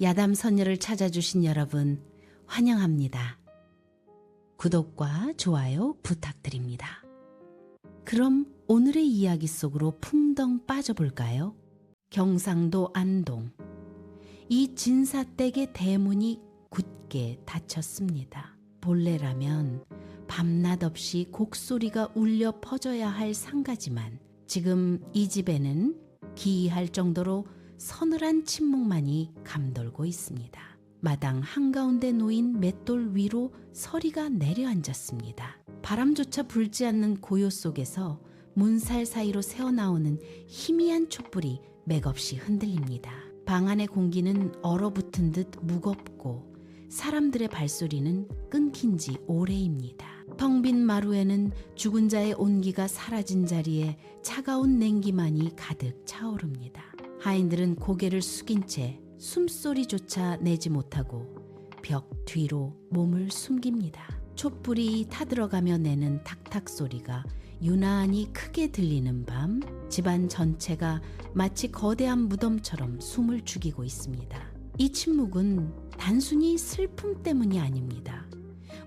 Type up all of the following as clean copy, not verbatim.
야담 선녀를 찾아주신 여러분 환영합니다. 구독과 좋아요 부탁드립니다. 그럼 오늘의 이야기 속으로 풍덩 빠져볼까요? 경상도 안동. 이 진사댁의 대문이 굳게 닫혔습니다. 본래라면 밤낮 없이 곡소리가 울려 퍼져야 할 상가지만 지금 이 집에는 기이할 정도로 서늘한 침묵만이 감돌고 있습니다. 마당 한가운데 놓인 맷돌 위로 서리가 내려앉았습니다. 바람조차 불지 않는 고요 속에서 문살 사이로 새어나오는 희미한 촛불이 맥없이 흔들립니다. 방 안의 공기는 얼어붙은 듯 무겁고 사람들의 발소리는 끊긴 지 오래입니다. 텅 빈 마루에는 죽은 자의 온기가 사라진 자리에 차가운 냉기만이 가득 차오릅니다. 하인들은 고개를 숙인 채 숨소리조차 내지 못하고 벽 뒤로 몸을 숨깁니다. 촛불이 타들어가며 내는 탁탁 소리가 유난히 크게 들리는 밤, 집안 전체가 마치 거대한 무덤처럼 숨을 죽이고 있습니다. 이 침묵은 단순히 슬픔 때문이 아닙니다.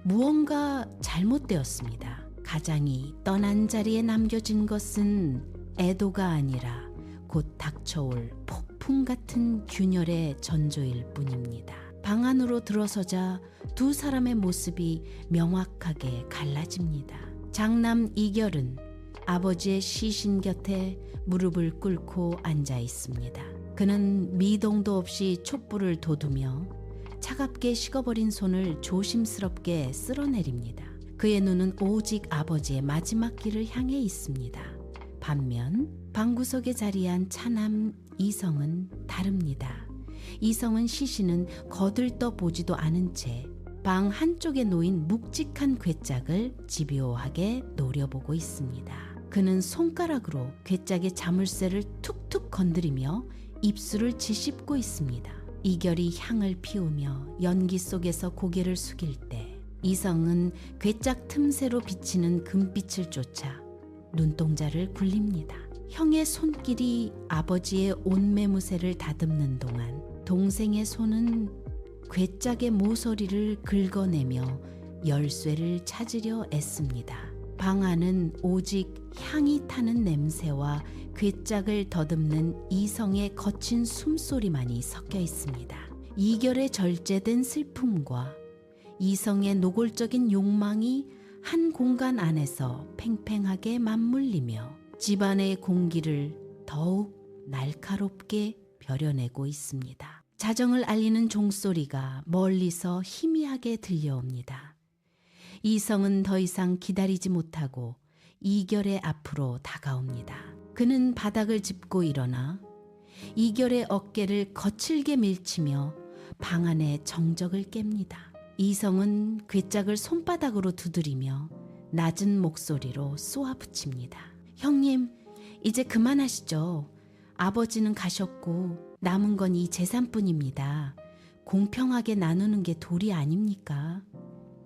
무언가 잘못되었습니다. 가장이 떠난 자리에 남겨진 것은 애도가 아니라 곧 닥쳐올 폭풍 같은 균열의 전조일 뿐입니다. 방 안으로 들어서자 두 사람의 모습이 명확하게 갈라집니다. 장남 이결은 아버지의 시신 곁에 무릎을 꿇고 앉아 있습니다. 그는 미동도 없이 촛불을 돋우며 차갑게 식어버린 손을 조심스럽게 쓸어내립니다. 그의 눈은 오직 아버지의 마지막 길을 향해 있습니다. 반면 방구석에 자리한 차남 이성은 다릅니다. 이성은 시신은 거들떠 보지도 않은 채 방 한쪽에 놓인 묵직한 괴짝을 집요하게 노려보고 있습니다. 그는 손가락으로 괴짝의 자물쇠를 툭툭 건드리며 입술을 지씹고 있습니다. 이결이 향을 피우며 연기 속에서 고개를 숙일 때 이성은 괴짝 틈새로 비치는 금빛을 쫓아 눈동자를 굴립니다. 형의 손길이 아버지의 옷매무새를 다듬는 동안 동생의 손은 괴짝의 모서리를 긁어내며 열쇠를 찾으려 애씁니다. 방 안은 오직 향이 타는 냄새와 괴짝을 더듬는 이성의 거친 숨소리만이 섞여 있습니다. 이결의 절제된 슬픔과 이성의 노골적인 욕망이 한 공간 안에서 팽팽하게 맞물리며 집안의 공기를 더욱 날카롭게 벼려내고 있습니다. 자정을 알리는 종소리가 멀리서 희미하게 들려옵니다. 이성은 더 이상 기다리지 못하고 이결의 앞으로 다가옵니다. 그는 바닥을 짚고 일어나 이결의 어깨를 거칠게 밀치며 방 안의 정적을 깹니다. 이성은 괴짝을 손바닥으로 두드리며 낮은 목소리로 쏘아붙입니다. 형님, 이제 그만하시죠. 아버지는 가셨고 남은 건 이 재산뿐입니다. 공평하게 나누는 게 도리 아닙니까?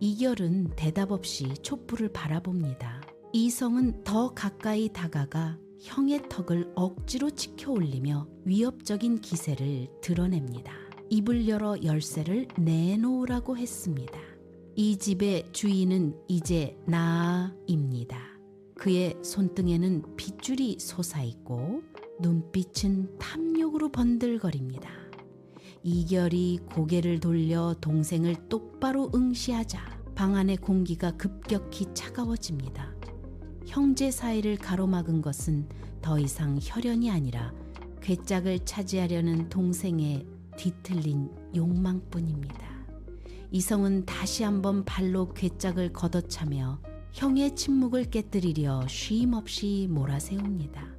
이결은 대답 없이 촛불을 바라봅니다. 이성은 더 가까이 다가가 형의 턱을 억지로 치켜 올리며 위협적인 기세를 드러냅니다. 입을 열어 열쇠를 내놓으라고 했습니다. 이 집의 주인은 이제 나입니다. 그의 손등에는 핏줄이 솟아있고 눈빛은 탐욕으로 번들거립니다. 이결이 고개를 돌려 동생을 똑바로 응시하자 방 안의 공기가 급격히 차가워집니다. 형제 사이를 가로막은 것은 더 이상 혈연이 아니라 괴짝을 차지하려는 동생의 뒤틀린 욕망뿐입니다. 이성은 다시 한번 발로 괴짝을 걷어차며 형의 침묵을 깨뜨리려 쉼없이 몰아세웁니다.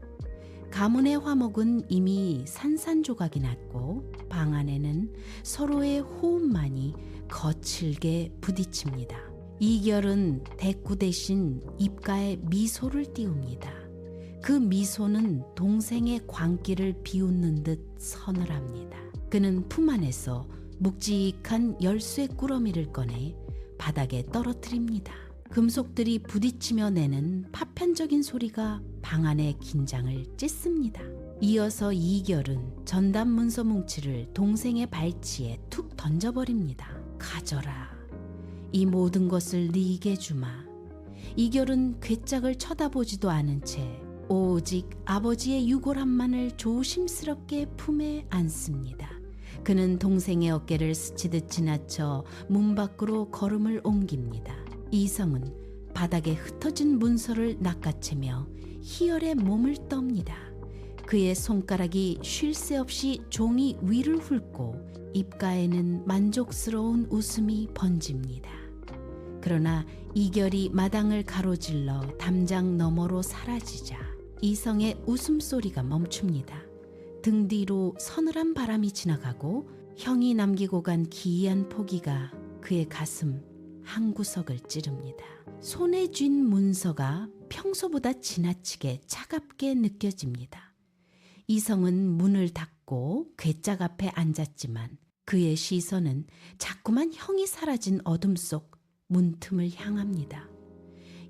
가문의 화목은 이미 산산조각이 났고 방 안에는 서로의 호흡만이 거칠게 부딪힙니다. 이결은 대꾸 대신 입가에 미소를 띄웁니다. 그 미소는 동생의 광기를 비웃는 듯 서늘합니다. 그는 품 안에서 묵직한 열쇠 꾸러미를 꺼내 바닥에 떨어뜨립니다. 금속들이 부딪히며 내는 파편적인 소리가 방 안의 긴장을 찢습니다. 이어서 이결은 전담 문서 뭉치를 동생의 발치에 툭 던져버립니다. 가져라. 이 모든 것을 네게 주마. 이결은 괴짝을 쳐다보지도 않은 채 오직 아버지의 유골함만을 조심스럽게 품에 안습니다. 그는 동생의 어깨를 스치듯 지나쳐 문 밖으로 걸음을 옮깁니다. 이성은 바닥에 흩어진 문서를 낚아채며 희열의 몸을 떱니다. 그의 손가락이 쉴 새 없이 종이 위를 훑고 입가에는 만족스러운 웃음이 번집니다. 그러나 이결이 마당을 가로질러 담장 너머로 사라지자 이성의 웃음소리가 멈춥니다. 등 뒤로 서늘한 바람이 지나가고 형이 남기고 간 기이한 포기가 그의 가슴 한구석을 찌릅니다. 손에 쥔 문서가 평소보다 지나치게 차갑게 느껴집니다. 이성은 문을 닫고 괴짝 앞에 앉았지만 그의 시선은 자꾸만 형이 사라진 어둠 속 문틈을 향합니다.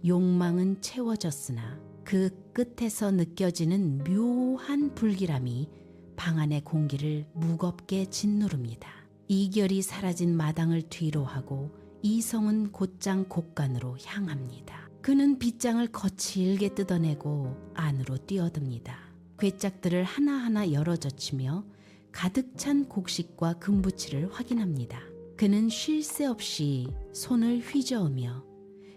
욕망은 채워졌으나 그 끝에서 느껴지는 묘한 불길함이 방 안의 공기를 무겁게 짓누릅니다. 이결이 사라진 마당을 뒤로 하고 이성은 곧장 곳간으로 향합니다. 그는 빗장을 거칠게 뜯어내고 안으로 뛰어듭니다. 괴짝들을 하나하나 열어젖히며 가득 찬 곡식과 금부치를 확인합니다. 그는 쉴 새 없이 손을 휘저으며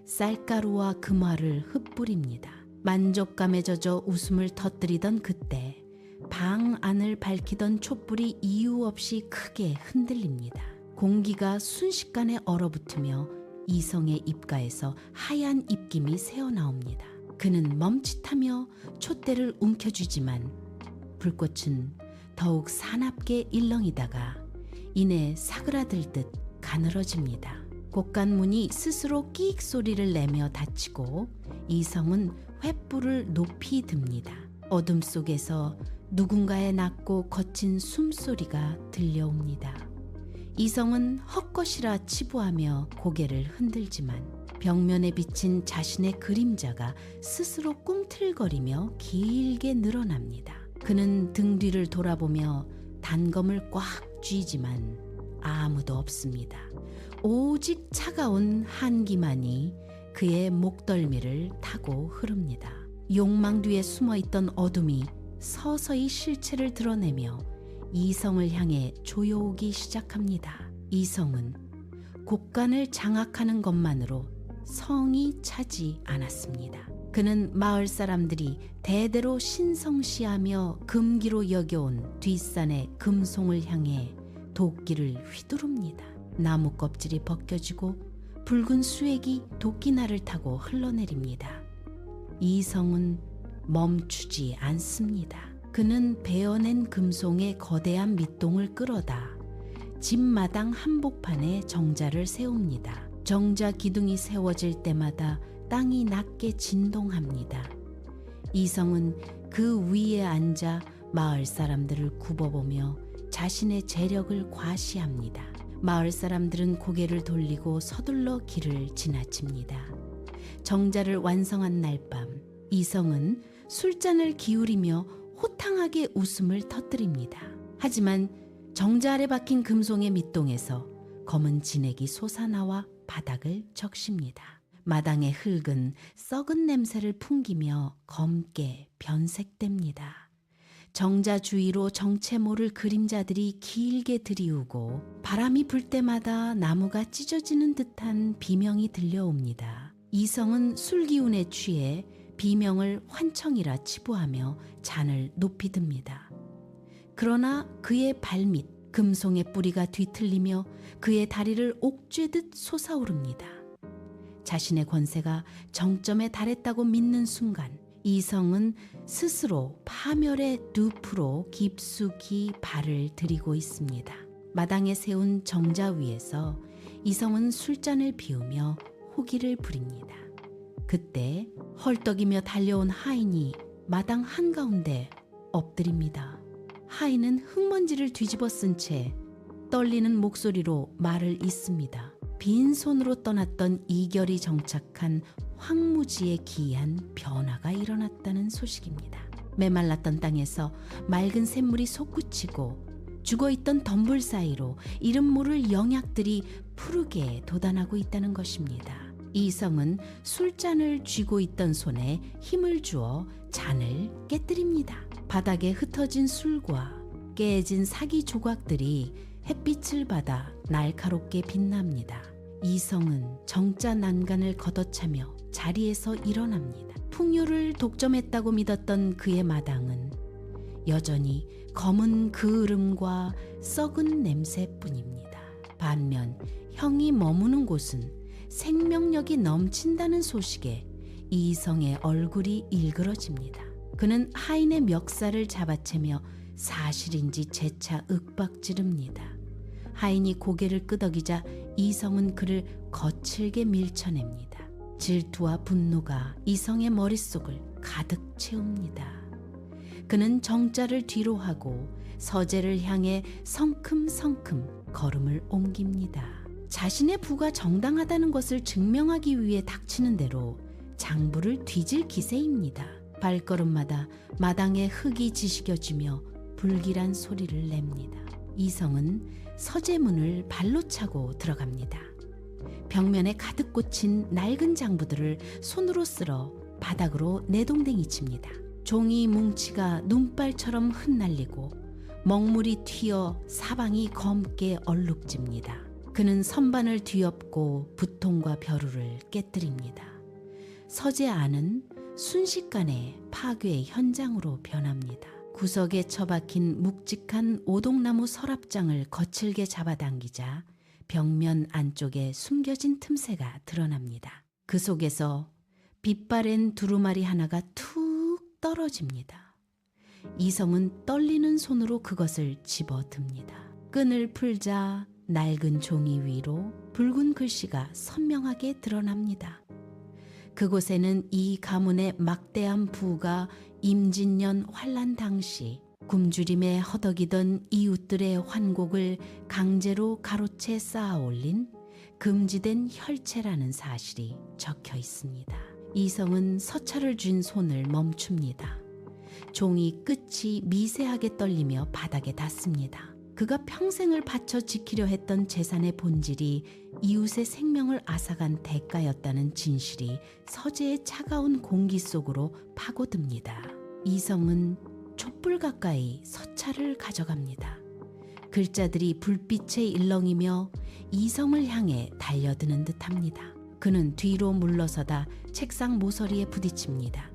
쌀가루와 금화를 흩뿌립니다. 만족감에 젖어 웃음을 터뜨리던 그때 방 안을 밝히던 촛불이 이유 없이 크게 흔들립니다. 공기가 순식간에 얼어붙으며 이성의 입가에서 하얀 입김이 새어나옵니다. 그는 멈칫하며 촛대를 움켜쥐지만 불꽃은 더욱 사납게 일렁이다가 이내 사그라들듯 가늘어집니다. 곡간문이 스스로 끼익 소리를 내며 닫히고 이성은 횃불을 높이 듭니다. 어둠 속에서 누군가의 낮고 거친 숨소리가 들려옵니다. 이성은 헛것이라 치부하며 고개를 흔들지만 벽면에 비친 자신의 그림자가 스스로 꿈틀거리며 길게 늘어납니다. 그는 등 뒤를 돌아보며 단검을 꽉 쥐지만 아무도 없습니다. 오직 차가운 한기만이 그의 목덜미를 타고 흐릅니다. 욕망 뒤에 숨어있던 어둠이 서서히 실체를 드러내며 이성을 향해 조여오기 시작합니다. 이성은 곡간을 장악하는 것만으로 성이 차지 않았습니다. 그는 마을 사람들이 대대로 신성시하며 금기로 여겨온 뒷산의 금송을 향해 도끼를 휘두릅니다. 나무 껍질이 벗겨지고 붉은 수액이 도끼날을 타고 흘러내립니다. 이성은 멈추지 않습니다. 그는 베어낸 금송의 거대한 밑동을 끌어다 집마당 한복판에 정자를 세웁니다. 정자 기둥이 세워질 때마다 땅이 낮게 진동합니다. 이성은 그 위에 앉아 마을 사람들을 굽어보며 자신의 재력을 과시합니다. 마을 사람들은 고개를 돌리고 서둘러 길을 지나칩니다. 정자를 완성한 날 밤 이성은 술잔을 기울이며 호탕하게 웃음을 터뜨립니다. 하지만 정자 아래 박힌 금송의 밑동에서 검은 진액이 솟아나와 바닥을 적십니다. 마당의 흙은 썩은 냄새를 풍기며 검게 변색됩니다. 정자 주위로 정체 모를 그림자들이 길게 드리우고 바람이 불 때마다 나무가 찢어지는 듯한 비명이 들려옵니다. 이성은 술 기운에 취해 비명을 환청이라 치부하며 잔을 높이 듭니다. 그러나 그의 발밑 금송의 뿌리가 뒤틀리며 그의 다리를 옥죄듯 솟아오릅니다. 자신의 권세가 정점에 달했다고 믿는 순간 이성은 스스로 파멸의 늪으로 깊숙이 발을 들이고 있습니다. 마당에 세운 정자 위에서 이성은 술잔을 비우며 호기를 부립니다. 그때 헐떡이며 달려온 하인이 마당 한가운데 엎드립니다. 하인은 흙먼지를 뒤집어 쓴 채 떨리는 목소리로 말을 잇습니다. 빈손으로 떠났던 이결이 정착한 황무지에 기이한 변화가 일어났다는 소식입니다. 메말랐던 땅에서 맑은 샘물이 솟구치고 죽어있던 덤불 사이로 이름 모를 영약들이 푸르게 돋아나고 있다는 것입니다. 이성은 술잔을 쥐고 있던 손에 힘을 주어 잔을 깨뜨립니다. 바닥에 흩어진 술과 깨진 사기 조각들이 햇빛을 받아 날카롭게 빛납니다. 이성은 정자 난간을 걷어차며 자리에서 일어납니다. 풍요를 독점했다고 믿었던 그의 마당은 여전히 검은 그을음과 썩은 냄새뿐입니다. 반면 형이 머무는 곳은 생명력이 넘친다는 소식에 이성의 얼굴이 일그러집니다. 그는 하인의 멱살을 잡아채며 사실인지 재차 윽박지릅니다. 하인이 고개를 끄덕이자 이성은 그를 거칠게 밀쳐냅니다. 질투와 분노가 이성의 머릿속을 가득 채웁니다. 그는 정자를 뒤로 하고 서재를 향해 성큼성큼 걸음을 옮깁니다. 자신의 부가 정당하다는 것을 증명하기 위해 닥치는 대로 장부를 뒤질 기세입니다. 발걸음마다 마당에 흙이 지식여지며 불길한 소리를 냅니다. 이성은 서재문을 발로 차고 들어갑니다. 벽면에 가득 꽂힌 낡은 장부들을 손으로 쓸어 바닥으로 내동댕이 칩니다. 종이 뭉치가 눈발처럼 흩날리고 먹물이 튀어 사방이 검게 얼룩집니다. 그는 선반을 뒤엎고 부통과 벼루를 깨뜨립니다. 서재 안은 순식간에 파괴의 현장으로 변합니다. 구석에 처박힌 묵직한 오동나무 서랍장을 거칠게 잡아당기자 벽면 안쪽에 숨겨진 틈새가 드러납니다. 그 속에서 빛바랜 두루마리 하나가 툭 떨어집니다. 이성은 떨리는 손으로 그것을 집어듭니다. 끈을 풀자 낡은 종이 위로 붉은 글씨가 선명하게 드러납니다. 그곳에는 이 가문의 막대한 부가 임진년 환란 당시 굶주림에 허덕이던 이웃들의 환곡을 강제로 가로채 쌓아 올린 금지된 혈체라는 사실이 적혀 있습니다. 이성은 서찰을 쥔 손을 멈춥니다. 종이 끝이 미세하게 떨리며 바닥에 닿습니다. 그가 평생을 바쳐 지키려 했던 재산의 본질이 이웃의 생명을 앗아간 대가였다는 진실이 서재의 차가운 공기 속으로 파고듭니다. 이성은 촛불 가까이 서찰을 가져갑니다. 글자들이 불빛에 일렁이며 이성을 향해 달려드는 듯합니다. 그는 뒤로 물러서다 책상 모서리에 부딪힙니다.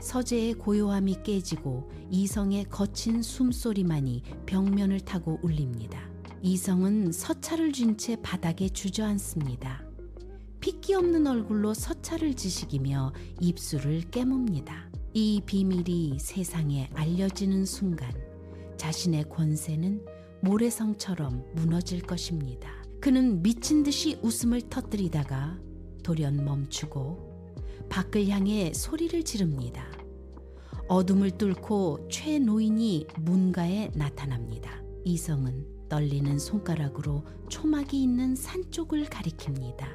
서재의 고요함이 깨지고 이성의 거친 숨소리만이 벽면을 타고 울립니다. 이성은 서찰을 쥔 채 바닥에 주저앉습니다. 핏기 없는 얼굴로 서찰을 지식이며 입술을 깨뭅니다. 이 비밀이 세상에 알려지는 순간 자신의 권세는 모래성처럼 무너질 것입니다. 그는 미친 듯이 웃음을 터뜨리다가 돌연 멈추고 밖을 향해 소리를 지릅니다. 어둠을 뚫고 최 노인이 문가에 나타납니다. 이성은 떨리는 손가락으로 초막이 있는 산 쪽을 가리킵니다.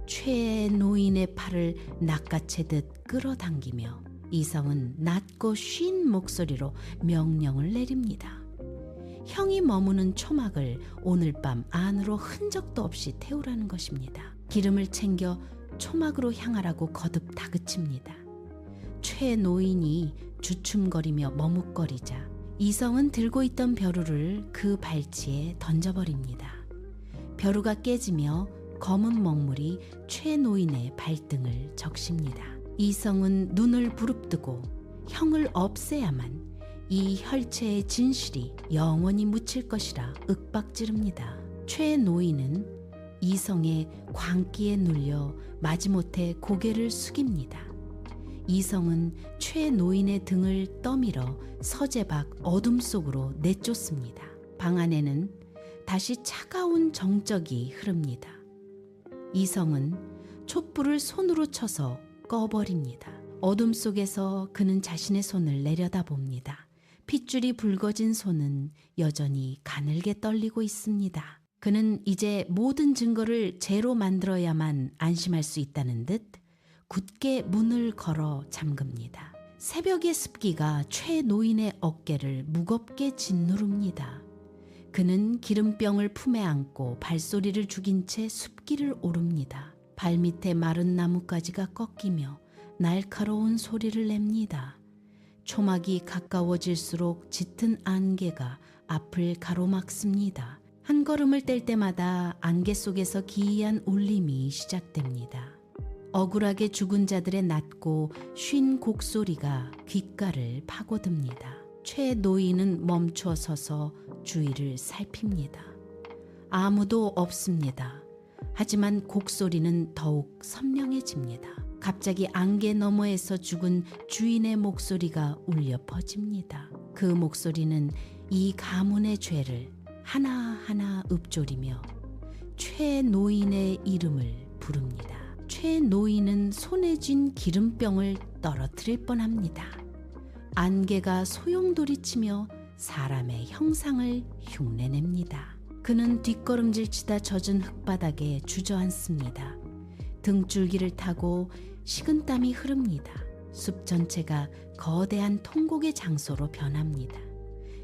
최 노인의 팔을 낚아채듯 끌어당기며 이성은 낮고 쉰 목소리로 명령을 내립니다. 형이 머무는 초막을 오늘 밤 안으로 흔적도 없이 태우라는 것입니다. 기름을 챙겨 초막으로 향하라고 거듭 다그칩니다. 최 노인이 주춤거리며 머뭇거리자 이성은 들고 있던 벼루를 그 발치에 던져버립니다. 벼루가 깨지며 검은 먹물이 최 노인의 발등을 적십니다. 이성은 눈을 부릅뜨고 형을 없애야만 이 혈체의 진실이 영원히 묻힐 것이라 윽박지릅니다. 최 노인은 이성의 광기에 눌려 마지못해 고개를 숙입니다. 이성은 최 노인의 등을 떠밀어 서재 밖 어둠 속으로 내쫓습니다. 방 안에는 다시 차가운 정적이 흐릅니다. 이성은 촛불을 손으로 쳐서 꺼버립니다. 어둠 속에서 그는 자신의 손을 내려다봅니다. 핏줄이 붉어진 손은 여전히 가늘게 떨리고 있습니다. 그는 이제 모든 증거를 제로 만들어야만 안심할 수 있다는 듯 굳게 문을 걸어 잠급니다. 새벽의 습기가 최 노인의 어깨를 무겁게 짓누릅니다. 그는 기름병을 품에 안고 발소리를 죽인 채 숲길을 오릅니다. 발밑에 마른 나뭇가지가 꺾이며 날카로운 소리를 냅니다. 초막이 가까워질수록 짙은 안개가 앞을 가로막습니다. 한 걸음을 뗄 때마다 안개 속에서 기이한 울림이 시작됩니다. 억울하게 죽은 자들의 낮고 쉰 곡소리가 귓가를 파고듭니다. 최 노인은 멈춰 서서 주위를 살핍니다. 아무도 없습니다. 하지만 곡소리는 더욱 선명해집니다. 갑자기 안개 너머에서 죽은 주인의 목소리가 울려 퍼집니다. 그 목소리는 이 가문의 죄를 하나하나 읊조리며 최 노인의 이름을 부릅니다. 최 노인은 손에 쥔 기름병을 떨어뜨릴 뻔합니다. 안개가 소용돌이치며 사람의 형상을 흉내냅니다. 그는 뒷걸음질치다 젖은 흙바닥에 주저앉습니다. 등줄기를 타고 식은땀이 흐릅니다. 숲 전체가 거대한 통곡의 장소로 변합니다.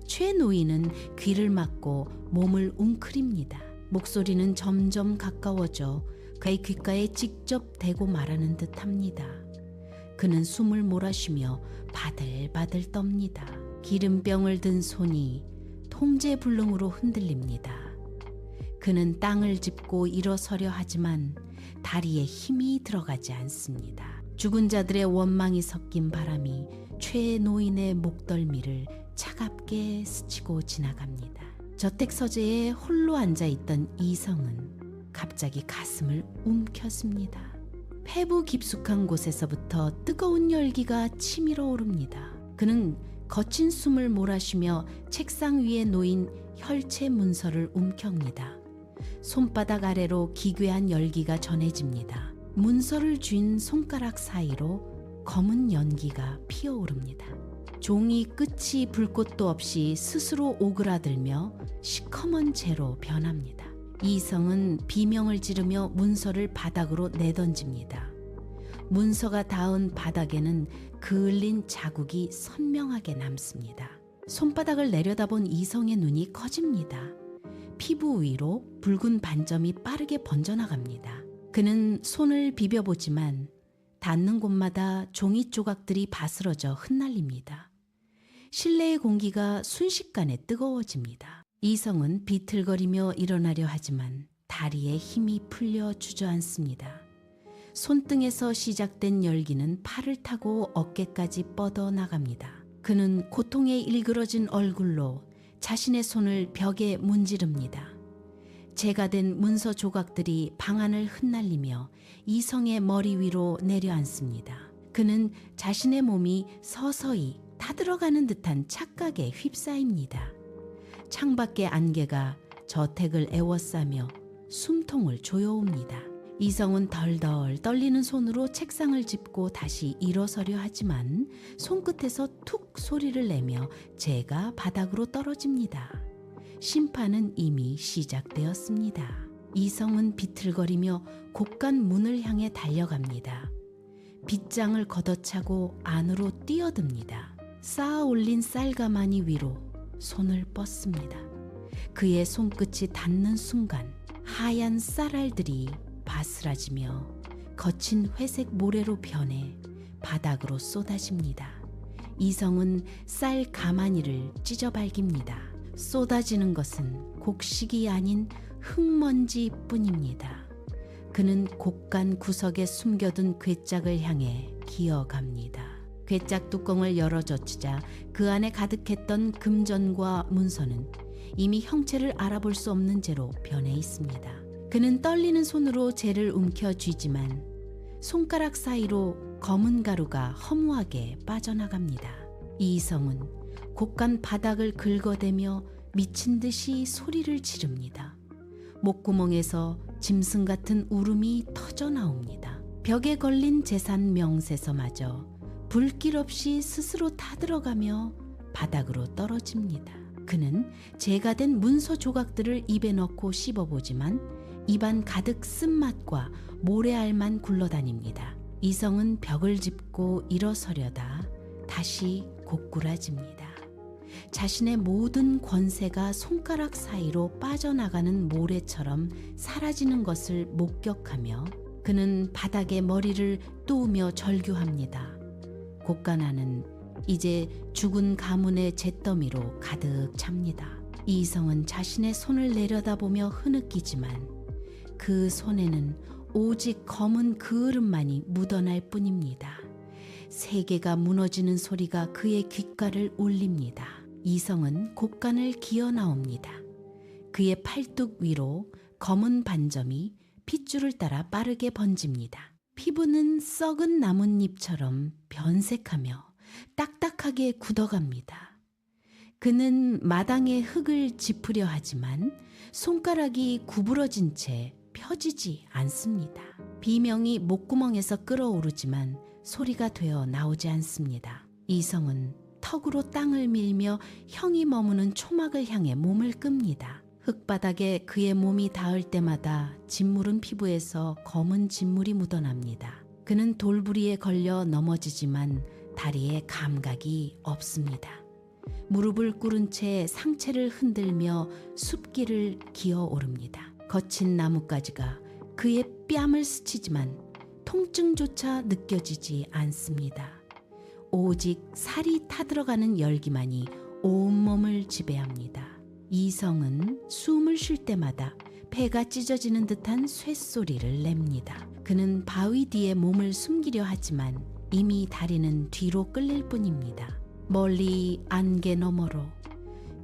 최 노인은 귀를 막고 몸을 웅크립니다. 목소리는 점점 가까워져 그의 귓가에 직접 대고 말하는 듯합니다. 그는 숨을 몰아쉬며 바들바들 떱니다. 기름병을 든 손이 통제불능으로 흔들립니다. 그는 땅을 짚고 일어서려 하지만 다리에 힘이 들어가지 않습니다. 죽은 자들의 원망이 섞인 바람이 최 노인의 목덜미를 차갑게 스치고 지나갑니다. 저택서재에 홀로 앉아있던 이성은 갑자기 가슴을 움켰습니다. 폐부 깊숙한 곳에서부터 뜨거운 열기가 치밀어 오릅니다. 그는 거친 숨을 몰아쉬며 책상 위에 놓인 혈체 문서를 움켜옵니다. 손바닥 아래로 기괴한 열기가 전해집니다. 문서를 쥔 손가락 사이로 검은 연기가 피어오릅니다. 종이 끝이 불꽃도 없이 스스로 오그라들며 시커먼 재로 변합니다. 이성은 비명을 지르며 문서를 바닥으로 내던집니다. 문서가 닿은 바닥에는 그을린 자국이 선명하게 남습니다. 손바닥을 내려다본 이성의 눈이 커집니다. 피부 위로 붉은 반점이 빠르게 번져나갑니다. 그는 손을 비벼보지만 닿는 곳마다 종이 조각들이 바스러져 흩날립니다. 실내의 공기가 순식간에 뜨거워집니다. 이성은 비틀거리며 일어나려 하지만 다리에 힘이 풀려 주저앉습니다. 손등에서 시작된 열기는 팔을 타고 어깨까지 뻗어나갑니다. 그는 고통에 일그러진 얼굴로 자신의 손을 벽에 문지릅니다. 재가 된 문서 조각들이 방 안을 흩날리며 이성의 머리 위로 내려앉습니다. 그는 자신의 몸이 서서히 타들어가는 듯한 착각에 휩싸입니다. 창밖의 안개가 저택을 에워싸며 숨통을 조여옵니다. 이성은 덜덜 떨리는 손으로 책상을 짚고 다시 일어서려 하지만 손끝에서 툭 소리를 내며 재가 바닥으로 떨어집니다. 심판은 이미 시작되었습니다. 이성은 비틀거리며 곳간 문을 향해 달려갑니다. 빗장을 걷어차고 안으로 뛰어듭니다. 쌓아 올린 쌀가마니 위로 손을 뻗습니다. 그의 손끝이 닿는 순간 하얀 쌀알들이 바스라지며 거친 회색 모래로 변해 바닥으로 쏟아집니다. 이성은 쌀 가마니를 찢어발깁니다. 쏟아지는 것은 곡식이 아닌 흙먼지뿐입니다. 그는 곡간 구석에 숨겨둔 괴짝을 향해 기어갑니다. 괴짝 뚜껑을 열어젖히자 그 안에 가득했던 금전과 문서는 이미 형체를 알아볼 수 없는 재로 변해 있습니다. 그는 떨리는 손으로 재를 움켜쥐지만 손가락 사이로 검은 가루가 허무하게 빠져나갑니다. 이성은 곡간 바닥을 긁어대며 미친 듯이 소리를 지릅니다. 목구멍에서 짐승 같은 울음이 터져 나옵니다. 벽에 걸린 재산 명세서마저 불길 없이 스스로 타들어가며 바닥으로 떨어집니다. 그는 재가 된 문서 조각들을 입에 넣고 씹어보지만 입안 가득 쓴맛과 모래알만 굴러다닙니다. 이성은 벽을 짚고 일어서려다 다시 고꾸라집니다. 자신의 모든 권세가 손가락 사이로 빠져나가는 모래처럼 사라지는 것을 목격하며 그는 바닥에 머리를 또우며 절규합니다. 곡간안은 이제 죽은 가문의 잿더미로 가득 찹니다. 이성은 자신의 손을 내려다보며 흐느끼지만 그 손에는 오직 검은 그을음만이 묻어날 뿐입니다. 세계가 무너지는 소리가 그의 귓가를 울립니다. 이성은 곡간을 기어 나옵니다. 그의 팔뚝 위로 검은 반점이 핏줄을 따라 빠르게 번집니다. 피부는 썩은 나뭇잎처럼 변색하며 딱딱하게 굳어갑니다. 그는 마당에 흙을 짚으려 하지만 손가락이 구부러진 채 펴지지 않습니다. 비명이 목구멍에서 끓어오르지만 소리가 되어 나오지 않습니다. 이성은 턱으로 땅을 밀며 형이 머무는 초막을 향해 몸을 끕니다. 흙바닥에 그의 몸이 닿을 때마다 짓무른 피부에서 검은 진물이 묻어납니다. 그는 돌부리에 걸려 넘어지지만 다리에 감각이 없습니다. 무릎을 꿇은 채 상체를 흔들며 숲길을 기어오릅니다. 거친 나뭇가지가 그의 뺨을 스치지만 통증조차 느껴지지 않습니다. 오직 살이 타들어가는 열기만이 온몸을 지배합니다. 이성은 숨을 쉴 때마다 배가 찢어지는 듯한 쇳소리를 냅니다. 그는 바위 뒤에 몸을 숨기려 하지만 이미 다리는 뒤로 끌릴 뿐입니다. 멀리 안개 너머로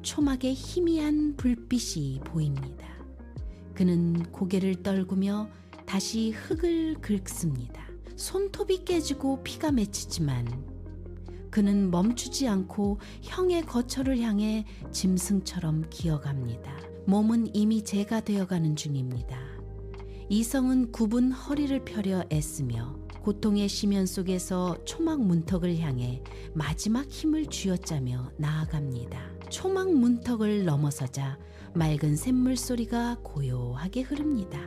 초막에 희미한 불빛이 보입니다. 그는 고개를 떨구며 다시 흙을 긁습니다. 손톱이 깨지고 피가 맺히지만 그는 멈추지 않고 형의 거처를 향해 짐승처럼 기어갑니다. 몸은 이미 재가 되어가는 중입니다. 이성은 굽은 허리를 펴려 애쓰며 고통의 심연 속에서 초막 문턱을 향해 마지막 힘을 쥐어짜며 나아갑니다. 초막 문턱을 넘어서자 맑은 샘물 소리가 고요하게 흐릅니다.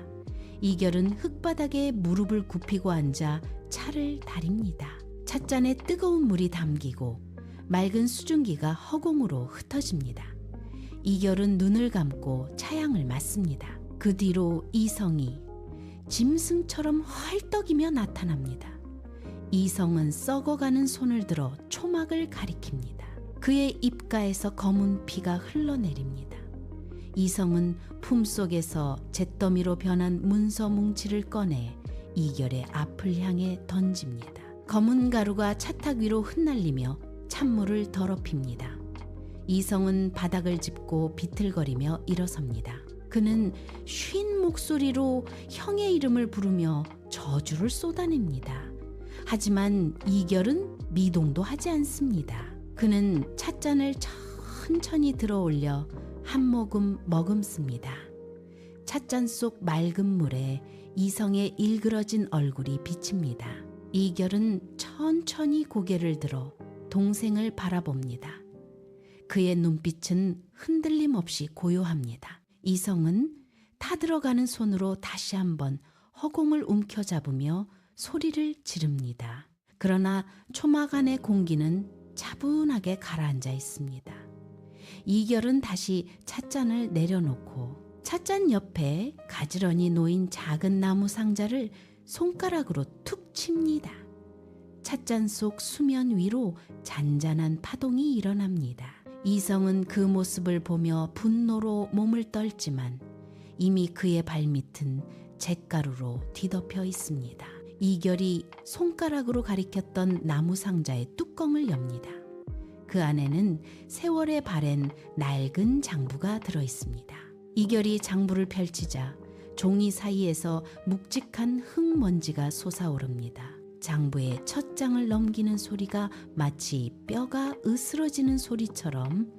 이결은 흙바닥에 무릎을 굽히고 앉아 차를 다립니다. 찻잔에 뜨거운 물이 담기고 맑은 수증기가 허공으로 흩어집니다. 이결은 눈을 감고 차향을 맞습니다. 그 뒤로 이성이 짐승처럼 헐떡이며 나타납니다. 이성은 썩어가는 손을 들어 초막을 가리킵니다. 그의 입가에서 검은 피가 흘러내립니다. 이성은 품속에서 잿더미로 변한 문서 뭉치를 꺼내 이결의 앞을 향해 던집니다. 검은 가루가 차탁 위로 흩날리며 찬물을 더럽힙니다. 이성은 바닥을 짚고 비틀거리며 일어섭니다. 그는 쉰 목소리로 형의 이름을 부르며 저주를 쏟아냅니다. 하지만 이결은 미동도 하지 않습니다. 그는 찻잔을 천천히 들어올려 한 모금 머금습니다. 찻잔 속 맑은 물에 이성의 일그러진 얼굴이 비칩니다. 이결은 천천히 고개를 들어 동생을 바라봅니다. 그의 눈빛은 흔들림 없이 고요합니다. 이성은 타들어가는 손으로 다시 한번 허공을 움켜잡으며 소리를 지릅니다. 그러나 초막 안의 공기는 차분하게 가라앉아 있습니다. 이결은 다시 찻잔을 내려놓고 찻잔 옆에 가지런히 놓인 작은 나무 상자를 손가락으로 툭 칩니다. 찻잔 속 수면 위로 잔잔한 파동이 일어납니다. 이성은 그 모습을 보며 분노로 몸을 떨지만 이미 그의 발밑은 잿가루로 뒤덮여 있습니다. 이결이 손가락으로 가리켰던 나무 상자의 뚜껑을 엽니다. 그 안에는 세월에 바랜 낡은 장부가 들어 있습니다. 이결이 장부를 펼치자 종이 사이에서 묵직한 흙먼지가 솟아오릅니다. 장부의 첫 장을 넘기는 소리가 마치 뼈가 으스러지는 소리처럼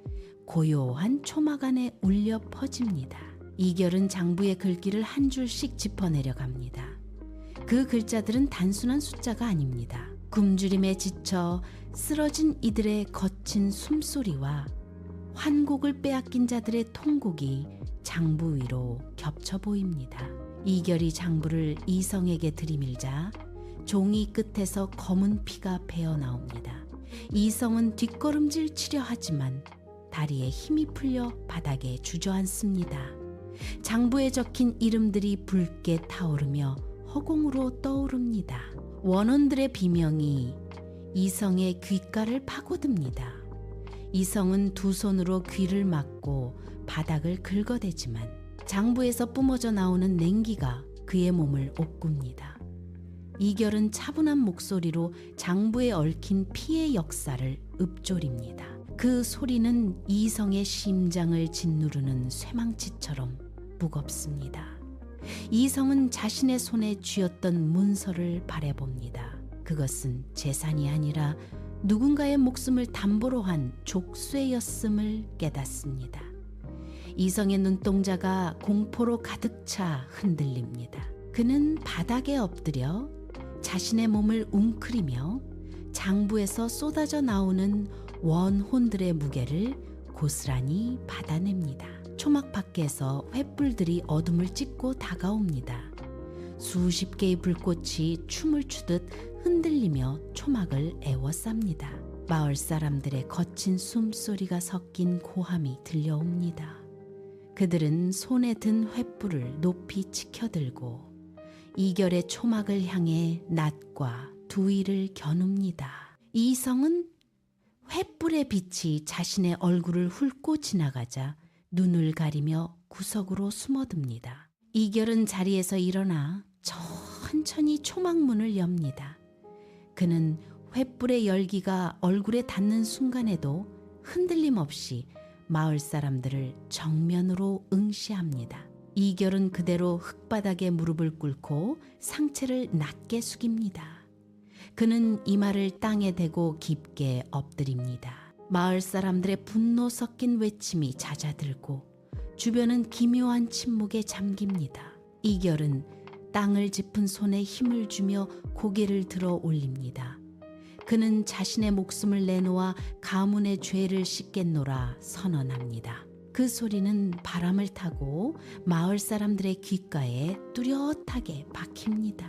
고요한 초막 안에 울려 퍼집니다. 이결은 장부의 글귀를 한 줄씩 짚어내려갑니다. 그 글자들은 단순한 숫자가 아닙니다. 굶주림에 지쳐 쓰러진 이들의 거친 숨소리와 환곡을 빼앗긴 자들의 통곡이 장부 위로 겹쳐 보입니다. 이결이 장부를 이성에게 들이밀자 종이 끝에서 검은 피가 배어 나옵니다. 이성은 뒷걸음질 치려 하지만 다리에 힘이 풀려 바닥에 주저앉습니다. 장부에 적힌 이름들이 붉게 타오르며 허공으로 떠오릅니다. 원혼들의 비명이 이성의 귓가를 파고듭니다. 이성은 두 손으로 귀를 막고 바닥을 긁어대지만 장부에서 뿜어져 나오는 냉기가 그의 몸을 옥굽니다. 이결은 차분한 목소리로 장부에 얽힌 피의 역사를 읊조립니다. 그 소리는 이성의 심장을 짓누르는 쇠망치처럼 무겁습니다. 이성은 자신의 손에 쥐었던 문서를 바라봅니다. 그것은 재산이 아니라 누군가의 목숨을 담보로 한 족쇄였음을 깨닫습니다. 이성의 눈동자가 공포로 가득 차 흔들립니다. 그는 바닥에 엎드려 자신의 몸을 웅크리며 장부에서 쏟아져 나오는 원혼들의 무게를 고스란히 받아냅니다. 초막 밖에서 횃불들이 어둠을 찢고 다가옵니다. 수십 개의 불꽃이 춤을 추듯 흔들리며 초막을 에워쌉니다. 마을 사람들의 거친 숨소리가 섞인 고함이 들려옵니다. 그들은 손에 든 횃불을 높이 치켜들고 이결의 초막을 향해 낫과 두의를 겨눕니다. 이성은 횃불의 빛이 자신의 얼굴을 훑고 지나가자 눈을 가리며 구석으로 숨어듭니다. 이결은 자리에서 일어나 천천히 초막문을 엽니다. 그는 횃불의 열기가 얼굴에 닿는 순간에도 흔들림 없이 마을 사람들을 정면으로 응시합니다. 이결은 그대로 흙바닥에 무릎을 꿇고 상체를 낮게 숙입니다. 그는 이마를 땅에 대고 깊게 엎드립니다. 마을 사람들의 분노 섞인 외침이 잦아들고 주변은 기묘한 침묵에 잠깁니다. 이결은 땅을 짚은 손에 힘을 주며 고개를 들어 올립니다. 그는 자신의 목숨을 내놓아 가문의 죄를 씻겠노라 선언합니다. 그 소리는 바람을 타고 마을 사람들의 귓가에 뚜렷하게 박힙니다.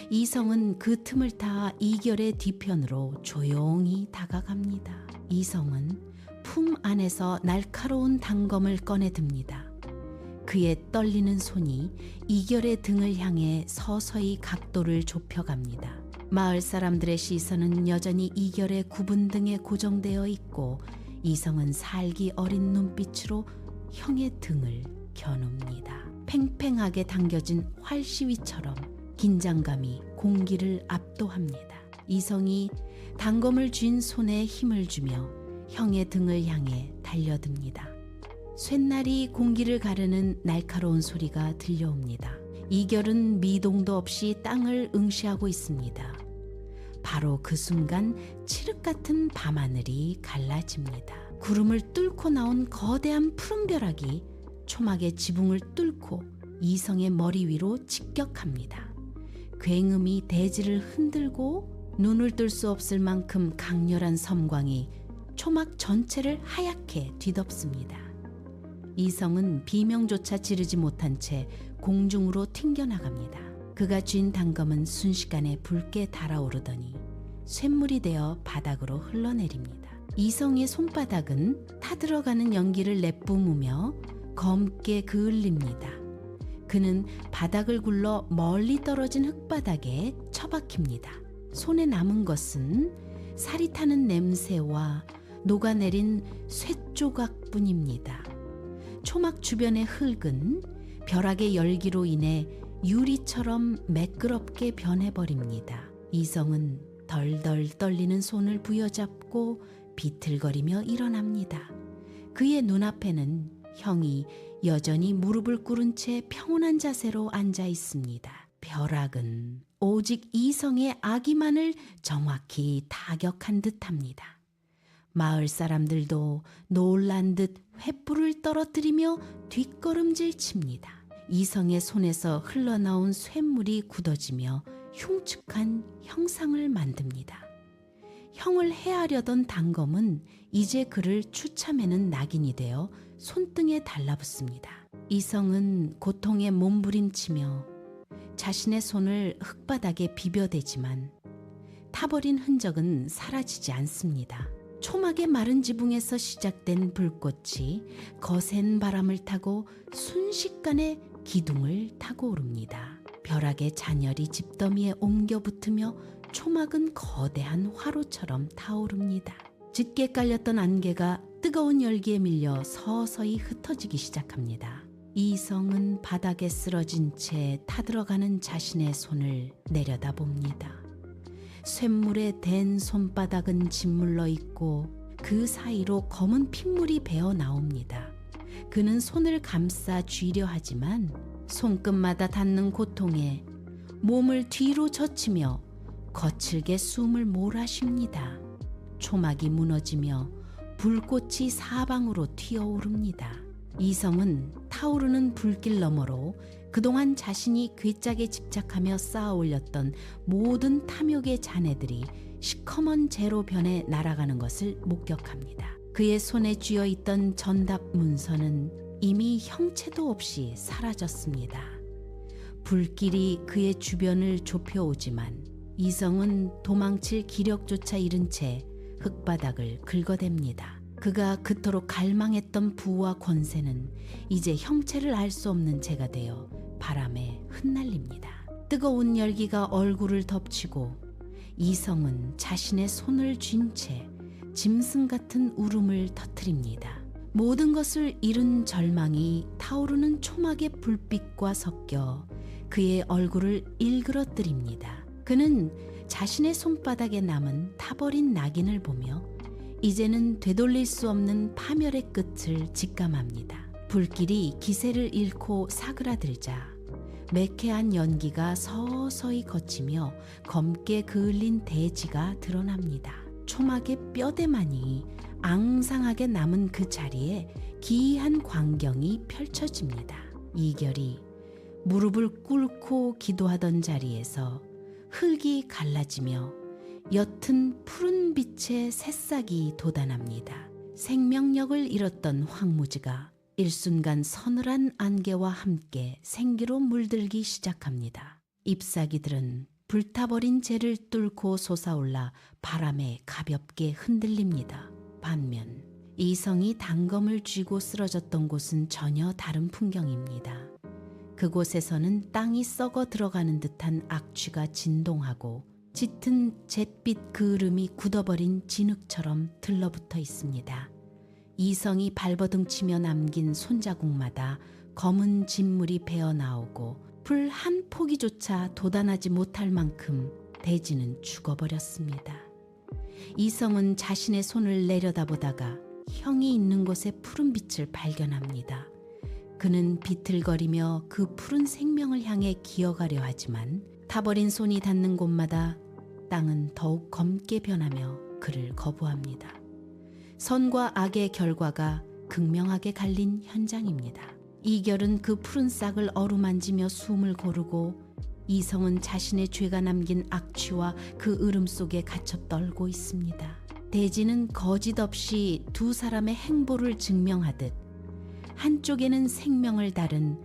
이성은 그 틈을 타 이결의 뒤편으로 조용히 다가갑니다. 이성은 품 안에서 날카로운 단검을 꺼내 듭니다. 그의 떨리는 손이 이결의 등을 향해 서서히 각도를 좁혀갑니다. 마을 사람들의 시선은 여전히 이결의 굽은 등에 고정되어 있고 이성은 살기 어린 눈빛으로 형의 등을 겨눕니다. 팽팽하게 당겨진 활시위처럼 긴장감이 공기를 압도합니다. 이성이 단검을 쥔 손에 힘을 주며 형의 등을 향해 달려듭니다. 쇳날이 공기를 가르는 날카로운 소리가 들려옵니다. 이결은 미동도 없이 땅을 응시하고 있습니다. 바로 그 순간 칠흑 같은 밤하늘이 갈라집니다. 구름을 뚫고 나온 거대한 푸른 벼락이 초막의 지붕을 뚫고 이성의 머리 위로 직격합니다. 굉음이 대지를 흔들고 눈을 뜰 수 없을 만큼 강렬한 섬광이 초막 전체를 하얗게 뒤덮습니다. 이성은 비명조차 지르지 못한 채 공중으로 튕겨나갑니다. 그가 쥔 단검은 순식간에 붉게 달아오르더니 쇳물이 되어 바닥으로 흘러내립니다. 이성의 손바닥은 타들어가는 연기를 내뿜으며 검게 그을립니다. 그는 바닥을 굴러 멀리 떨어진 흙바닥에 처박힙니다. 손에 남은 것은 살이 타는 냄새와 녹아내린 쇳조각뿐입니다. 초막 주변의 흙은 벼락의 열기로 인해 유리처럼 매끄럽게 변해버립니다. 이성은 덜덜 떨리는 손을 부여잡고 비틀거리며 일어납니다. 그의 눈앞에는 형이 여전히 무릎을 꿇은 채 평온한 자세로 앉아 있습니다. 벼락은 오직 이성의 아기만을 정확히 타격한 듯합니다. 마을 사람들도 놀란 듯 횃불을 떨어뜨리며 뒷걸음질 칩니다. 이성의 손에서 흘러나온 쇳물이 굳어지며 흉측한 형상을 만듭니다. 형을 해하려던 단검은 이제 그를 추참해는 낙인이 되어 손등에 달라붙습니다. 이성은 고통에 몸부림치며 자신의 손을 흙바닥에 비벼대지만 타버린 흔적은 사라지지 않습니다. 초막의 마른 지붕에서 시작된 불꽃이 거센 바람을 타고 순식간에 기둥을 타고 오릅니다. 벼락의 잔열이 집더미에 옮겨 붙으며 초막은 거대한 화로처럼 타오릅니다. 짙게 깔렸던 안개가 뜨거운 열기에 밀려 서서히 흩어지기 시작합니다. 이성은 바닥에 쓰러진 채 타들어가는 자신의 손을 내려다봅니다. 쇳물에 댄 손바닥은 짓물러 있고 그 사이로 검은 핏물이 배어 나옵니다. 그는 손을 감싸 쥐려 하지만 손끝마다 닿는 고통에 몸을 뒤로 젖히며 거칠게 숨을 몰아쉽니다. 초막이 무너지며 불꽃이 사방으로 튀어오릅니다. 이성은 타오르는 불길 너머로 그동안 자신이 괴짝에 집착하며 쌓아 올렸던 모든 탐욕의 잔해들이 시커먼 재로 변해 날아가는 것을 목격합니다. 그의 손에 쥐어 있던 전답 문서는 이미 형체도 없이 사라졌습니다. 불길이 그의 주변을 좁혀오지만 이성은 도망칠 기력조차 잃은 채 흙바닥을 긁어댑니다. 그가 그토록 갈망했던 부와 권세는 이제 형체를 알 수 없는 재가 되어 바람에 흩날립니다. 뜨거운 열기가 얼굴을 덮치고 이성은 자신의 손을 쥔 채 짐승 같은 울음을 터뜨립니다. 모든 것을 잃은 절망이 타오르는 초막의 불빛과 섞여 그의 얼굴을 일그러뜨립니다. 그는 자신의 손바닥에 남은 타버린 낙인을 보며 이제는 되돌릴 수 없는 파멸의 끝을 직감합니다. 불길이 기세를 잃고 사그라들자 매캐한 연기가 서서히 걷히며 검게 그을린 대지가 드러납니다. 초막의 뼈대만이 앙상하게 남은 그 자리에 기이한 광경이 펼쳐집니다. 이결이 무릎을 꿇고 기도하던 자리에서 흙이 갈라지며 옅은 푸른 빛의 새싹이 돋아납니다. 생명력을 잃었던 황무지가 일순간 서늘한 안개와 함께 생기로 물들기 시작합니다. 잎사귀들은 불타버린 재를 뚫고 솟아올라 바람에 가볍게 흔들립니다. 반면 이성이 단검을 쥐고 쓰러졌던 곳은 전혀 다른 풍경입니다. 그곳에서는 땅이 썩어 들어가는 듯한 악취가 진동하고 짙은 잿빛 그을음이 굳어버린 진흙처럼 들러붙어 있습니다. 이성이 발버둥치며 남긴 손자국마다 검은 진물이 배어나오고 풀 한 포기조차 돋아나지 못할 만큼 대지는 죽어버렸습니다. 이성은 자신의 손을 내려다보다가 형이 있는 곳에 푸른 빛을 발견합니다. 그는 비틀거리며 그 푸른 생명을 향해 기어가려 하지만 타버린 손이 닿는 곳마다 땅은 더욱 검게 변하며 그를 거부합니다. 선과 악의 결과가 극명하게 갈린 현장입니다. 이결은 그 푸른 싹을 어루만지며 숨을 고르고 이성은 자신의 죄가 남긴 악취와 그 으름 속에 갇혀 떨고 있습니다. 대지는 거짓 없이 두 사람의 행보를 증명하듯 한쪽에는 생명을 다른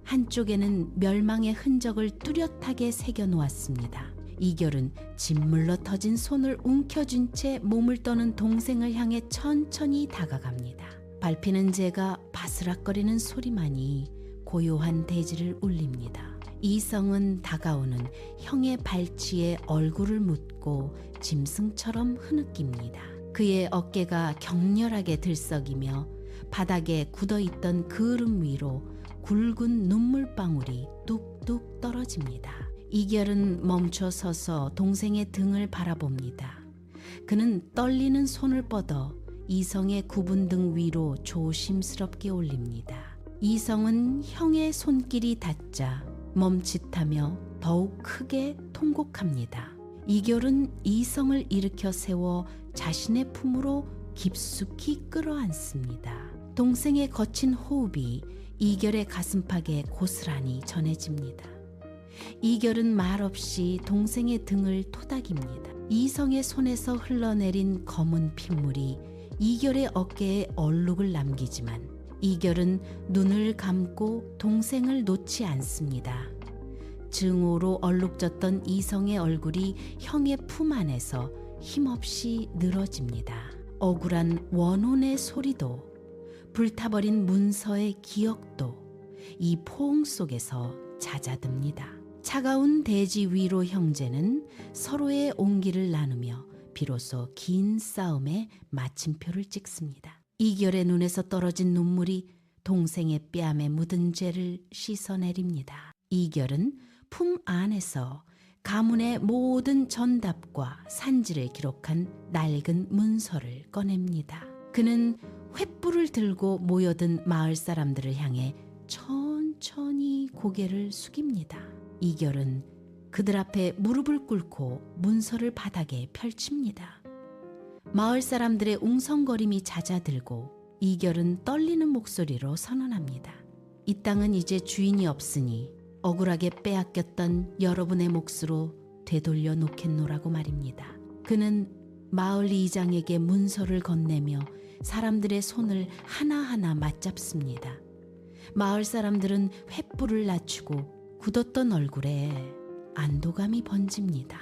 한쪽에는 멸망의 흔적을 뚜렷하게 새겨놓았습니다. 이결은 짓물러 터진 손을 움켜쥔 채 몸을 떠는 동생을 향해 천천히 다가갑니다. 밟히는 재가 바스락거리는 소리만이 고요한 대지를 울립니다. 이성은 다가오는 형의 발치에 얼굴을 묻고 짐승처럼 흐느낍니다. 그의 어깨가 격렬하게 들썩이며 바닥에 굳어있던 그을음 위로 굵은 눈물방울이 뚝뚝 떨어집니다. 이결은 멈춰 서서 동생의 등을 바라봅니다. 그는 떨리는 손을 뻗어 이성의 굽은 등 위로 조심스럽게 올립니다. 이성은 형의 손길이 닿자 멈칫하며 더욱 크게 통곡합니다. 이결은 이성을 일으켜 세워 자신의 품으로 깊숙이 끌어안습니다. 동생의 거친 호흡이 이결의 가슴팍에 고스란히 전해집니다. 이결은 말없이 동생의 등을 토닥입니다. 이성의 손에서 흘러내린 검은 핏물이 이결의 어깨에 얼룩을 남기지만 이결은 눈을 감고 동생을 놓지 않습니다. 증오로 얼룩졌던 이성의 얼굴이 형의 품 안에서 힘없이 늘어집니다. 억울한 원혼의 소리도 불타버린 문서의 기억도 이 포옹 속에서 잦아듭니다. 차가운 대지 위로 형제는 서로의 온기를 나누며 비로소 긴 싸움에 마침표를 찍습니다. 이결의 눈에서 떨어진 눈물이 동생의 뺨에 묻은 죄를 씻어내립니다. 이결은 품 안에서 가문의 모든 전답과 산지를 기록한 낡은 문서를 꺼냅니다. 그는 횃불을 들고 모여든 마을 사람들을 향해 천천히 고개를 숙입니다. 이결은 그들 앞에 무릎을 꿇고 문서를 바닥에 펼칩니다. 마을 사람들의 웅성거림이 잦아들고 이결은 떨리는 목소리로 선언합니다. 이 땅은 이제 주인이 없으니 억울하게 빼앗겼던 여러분의 몫으로 되돌려 놓겠노라고 말입니다. 그는 마을 이장에게 문서를 건네며 사람들의 손을 하나하나 맞잡습니다. 마을 사람들은 횃불을 낮추고 굳었던 얼굴에 안도감이 번집니다.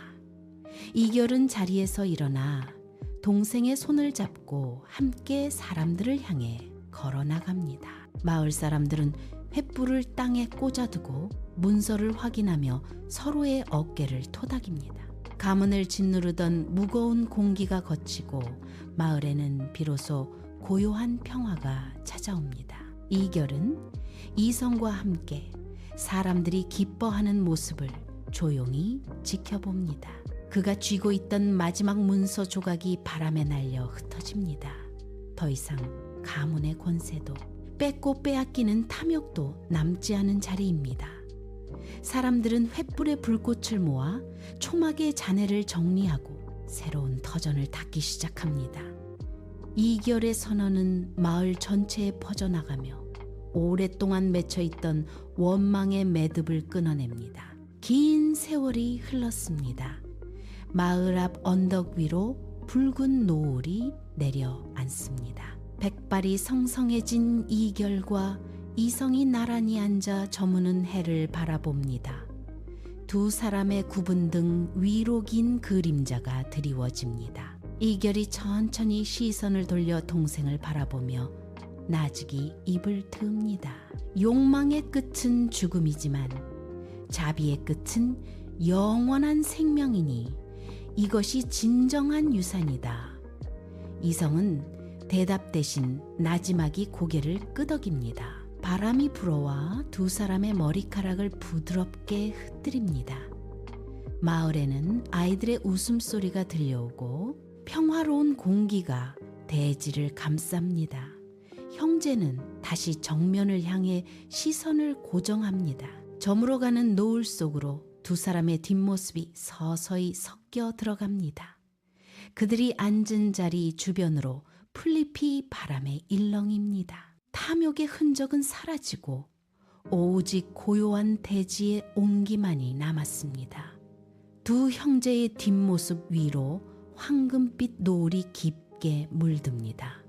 이결은 자리에서 일어나 동생의 손을 잡고 함께 사람들을 향해 걸어 나갑니다. 마을 사람들은 횃불을 땅에 꽂아두고 문서를 확인하며 서로의 어깨를 토닥입니다. 가문을 짓누르던 무거운 공기가 걷히고 마을에는 비로소 고요한 평화가 찾아옵니다. 이결은 이성과 함께 사람들이 기뻐하는 모습을 조용히 지켜봅니다. 그가 쥐고 있던 마지막 문서 조각이 바람에 날려 흩어집니다. 더 이상 가문의 권세도 뺏고 빼앗기는 탐욕도 남지 않은 자리입니다. 사람들은 횃불의 불꽃을 모아 초막의 잔해를 정리하고 새로운 터전을 닦기 시작합니다. 이결의 선언은 마을 전체에 퍼져나가며 오랫동안 맺혀있던 원망의 매듭을 끊어냅니다. 긴 세월이 흘렀습니다. 마을 앞 언덕 위로 붉은 노을이 내려앉습니다. 백발이 성성해진 이결과 이성이 나란히 앉아 저무는 해를 바라봅니다. 두 사람의 구분 등 위로 긴 그림자가 드리워집니다. 이결이 천천히 시선을 돌려 동생을 바라보며 나직이 입을 트읍니다. 욕망의 끝은 죽음이지만 자비의 끝은 영원한 생명이니 이것이 진정한 유산이다. 이성은 대답 대신 나지막이 고개를 끄덕입니다. 바람이 불어와 두 사람의 머리카락을 부드럽게 흩뜨립니다. 마을에는 아이들의 웃음소리가 들려오고 평화로운 공기가 대지를 감쌉니다. 형제는 다시 정면을 향해 시선을 고정합니다. 저물어가는 노을 속으로 두 사람의 뒷모습이 서서히 섞여 들어갑니다. 그들이 앉은 자리 주변으로 풀잎이 바람에 일렁입니다. 탐욕의 흔적은 사라지고 오직 고요한 대지의 온기만이 남았습니다. 두 형제의 뒷모습 위로 황금빛 노을이 깊게 물듭니다.